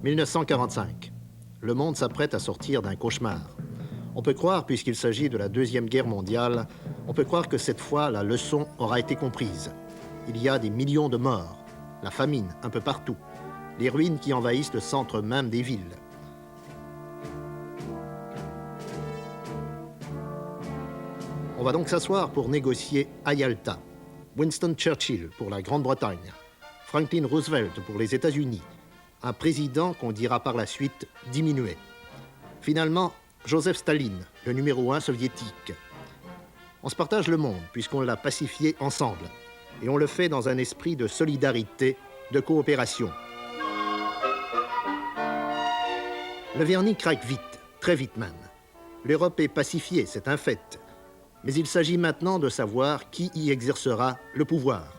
1945. Le monde s'apprête à sortir d'un cauchemar. On peut croire, puisqu'il s'agit de la Deuxième Guerre mondiale, on peut croire que cette fois, la leçon aura été comprise. Il y a des millions de morts, la famine un peu partout, les ruines qui envahissent le centre même des villes. On va donc s'asseoir pour négocier à Yalta. Winston Churchill pour la Grande-Bretagne, Franklin Roosevelt pour les États-Unis, un président qu'on dira par la suite diminué. Finalement, Joseph Staline, le numéro 1 soviétique. On se partage le monde puisqu'on l'a pacifié ensemble. Et on le fait dans un esprit de solidarité, de coopération. Le vernis craque vite, très vite même. L'Europe est pacifiée, c'est un fait. Mais il s'agit maintenant de savoir qui y exercera le pouvoir.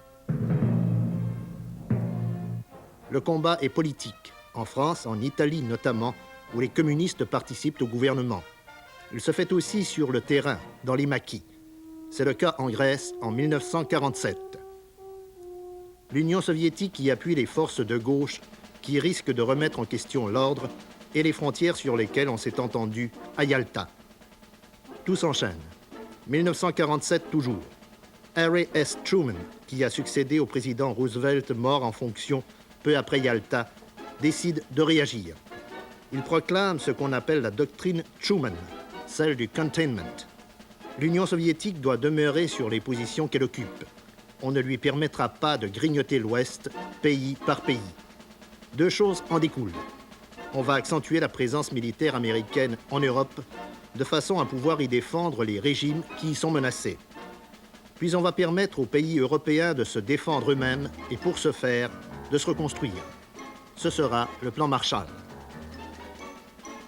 Le combat est politique, en France, en Italie notamment, où les communistes participent au gouvernement. Il se fait aussi sur le terrain, dans les maquis. C'est le cas en Grèce en 1947. L'Union soviétique y appuie les forces de gauche qui risquent de remettre en question l'ordre et les frontières sur lesquelles on s'est entendu à Yalta. Tout s'enchaîne. 1947 toujours. Harry S. Truman, qui a succédé au président Roosevelt mort en fonction peu après Yalta, décide de réagir. Il proclame ce qu'on appelle la doctrine Truman, celle du containment. L'Union soviétique doit demeurer sur les positions qu'elle occupe. On ne lui permettra pas de grignoter l'Ouest, pays par pays. Deux choses en découlent. On va accentuer la présence militaire américaine en Europe de façon à pouvoir y défendre les régimes qui y sont menacés. Puis on va permettre aux pays européens de se défendre eux-mêmes et pour ce faire, de se reconstruire. Ce sera le plan Marshall.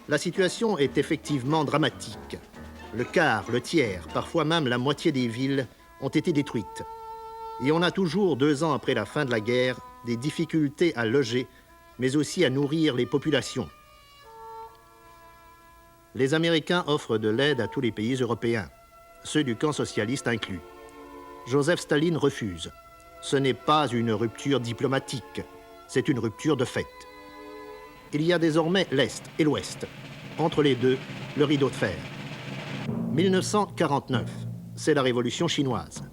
La situation est effectivement dramatique. Le quart, le tiers, parfois même la moitié des villes ont été détruites. Et on a toujours, 2 ans après la fin de la guerre, des difficultés à loger, mais aussi à nourrir les populations. Les Américains offrent de l'aide à tous les pays européens, ceux du camp socialiste inclus. Joseph Staline refuse. Ce n'est pas une rupture diplomatique, c'est une rupture de fait. Il y a désormais l'Est et l'Ouest. Entre les deux, le rideau de fer. 1949, c'est la révolution chinoise.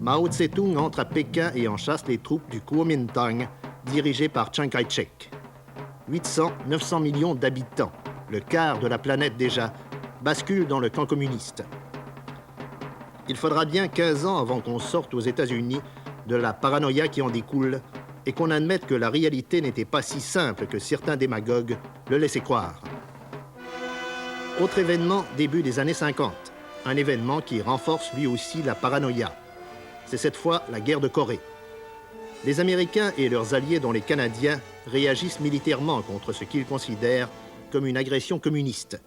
Mao Tse-tung entre à Pékin et enchasse les troupes du Kuomintang, dirigées par Chiang Kai-shek. 800-900 millions d'habitants, le quart de la planète déjà, basculent dans le camp communiste. Il faudra bien 15 ans avant qu'on sorte aux États-Unis de la paranoïa qui en découle et qu'on admette que la réalité n'était pas si simple que certains démagogues le laissaient croire. Autre événement, début des années 50. Un événement qui renforce lui aussi la paranoïa. C'est cette fois la guerre de Corée. Les Américains et leurs alliés, dont les Canadiens, réagissent militairement contre ce qu'ils considèrent comme une agression communiste.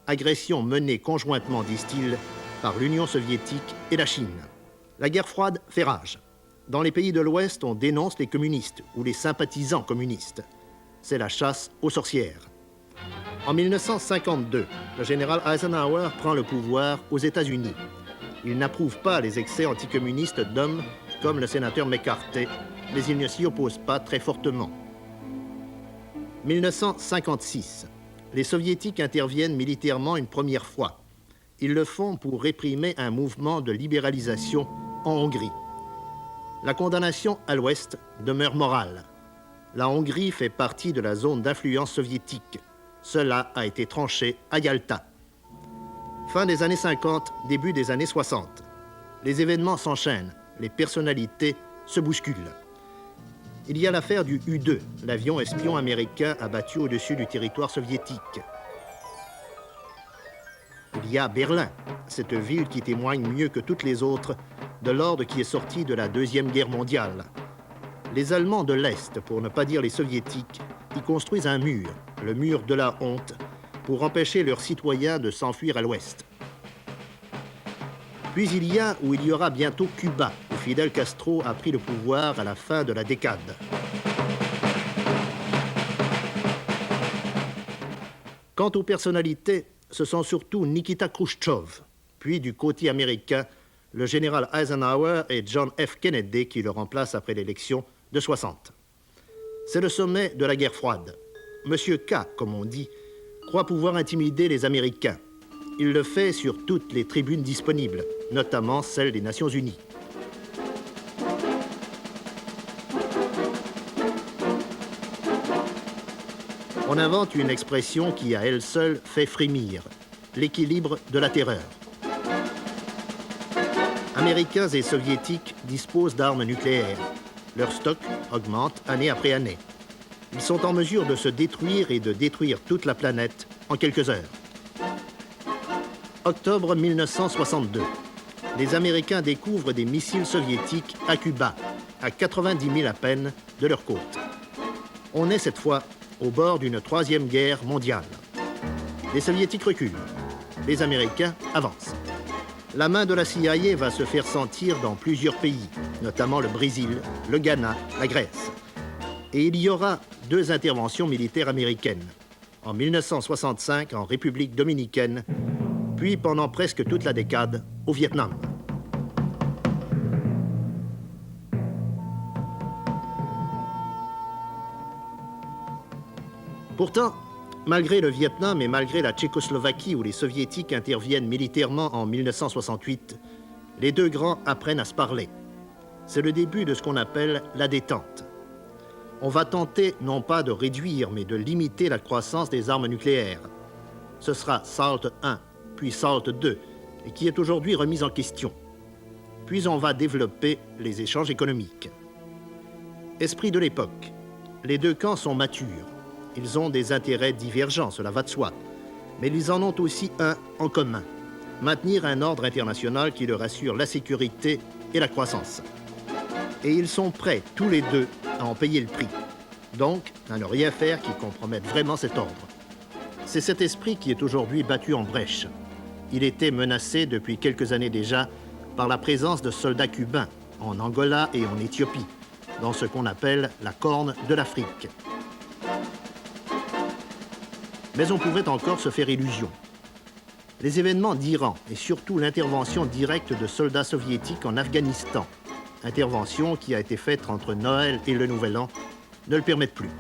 Agression menée conjointement, disent-ils, par l'Union soviétique et la Chine. La guerre froide fait rage. Dans les pays de l'Ouest, on dénonce les communistes ou les sympathisants communistes. C'est la chasse aux sorcières. En 1952, le général Eisenhower prend le pouvoir aux États-Unis. Il n'approuve pas les excès anticommunistes d'hommes comme le sénateur McCarthy, mais il ne s'y oppose pas très fortement. 1956, les Soviétiques interviennent militairement une première fois. Ils le font pour réprimer un mouvement de libéralisation en Hongrie. La condamnation à l'Ouest demeure morale. La Hongrie fait partie de la zone d'influence soviétique. Cela a été tranché à Yalta. Fin des années 50, début des années 60. Les événements s'enchaînent, les personnalités se bousculent. Il y a l'affaire du U-2, l'avion espion américain abattu au-dessus du territoire soviétique. Il y a Berlin, cette ville qui témoigne mieux que toutes les autres de l'ordre qui est sorti de la Deuxième Guerre mondiale. Les Allemands de l'Est, pour ne pas dire les Soviétiques, y construisent un mur, le mur de la honte, pour empêcher leurs citoyens de s'enfuir à l'Ouest. Puis il y a où il y aura bientôt Cuba, où Fidel Castro a pris le pouvoir à la fin de la décade. Quant aux personnalités, ce sont surtout Nikita Khrouchtchev, puis du côté américain, le général Eisenhower et John F. Kennedy qui le remplacent après l'élection de 60. C'est le sommet de la guerre froide. Monsieur K, comme on dit, croit pouvoir intimider les Américains. Il le fait sur toutes les tribunes disponibles, notamment celle des Nations Unies. On invente une expression qui, à elle seule, fait frémir, l'équilibre de la terreur. Américains et Soviétiques disposent d'armes nucléaires. Leur stock augmente année après année. Ils sont en mesure de se détruire et de détruire toute la planète en quelques heures. Octobre 1962. Les Américains découvrent des missiles soviétiques à Cuba, à 90 000 à peine de leur côte. On est cette fois au bord d'une troisième guerre mondiale. Les Soviétiques reculent. Les Américains avancent. La main de la CIA va se faire sentir dans plusieurs pays, notamment le Brésil, le Ghana, la Grèce. Et il y aura 2 interventions militaires américaines, en 1965 en République dominicaine, puis pendant presque toute la décade au Vietnam. Pourtant, malgré le Vietnam et malgré la Tchécoslovaquie où les Soviétiques interviennent militairement en 1968, les 2 grands apprennent à se parler. C'est le début de ce qu'on appelle la détente. On va tenter non pas de réduire, mais de limiter la croissance des armes nucléaires. Ce sera SALT I, puis SALT II, et qui est aujourd'hui remise en question. Puis on va développer les échanges économiques. Esprit de l'époque. Les 2 camps sont matures. Ils ont des intérêts divergents, cela va de soi. Mais ils en ont aussi un en commun. Maintenir un ordre international qui leur assure la sécurité et la croissance. Et ils sont prêts, tous les 2, à en payer le prix. Donc, à ne rien faire qui compromette vraiment cet ordre. C'est cet esprit qui est aujourd'hui battu en brèche. Il était menacé depuis quelques années déjà par la présence de soldats cubains en Angola et en Éthiopie, dans ce qu'on appelle la Corne de l'Afrique. Mais on pouvait encore se faire illusion. Les événements d'Iran et surtout l'intervention directe de soldats soviétiques en Afghanistan, intervention qui a été faite entre Noël et le Nouvel An, ne le permettent plus.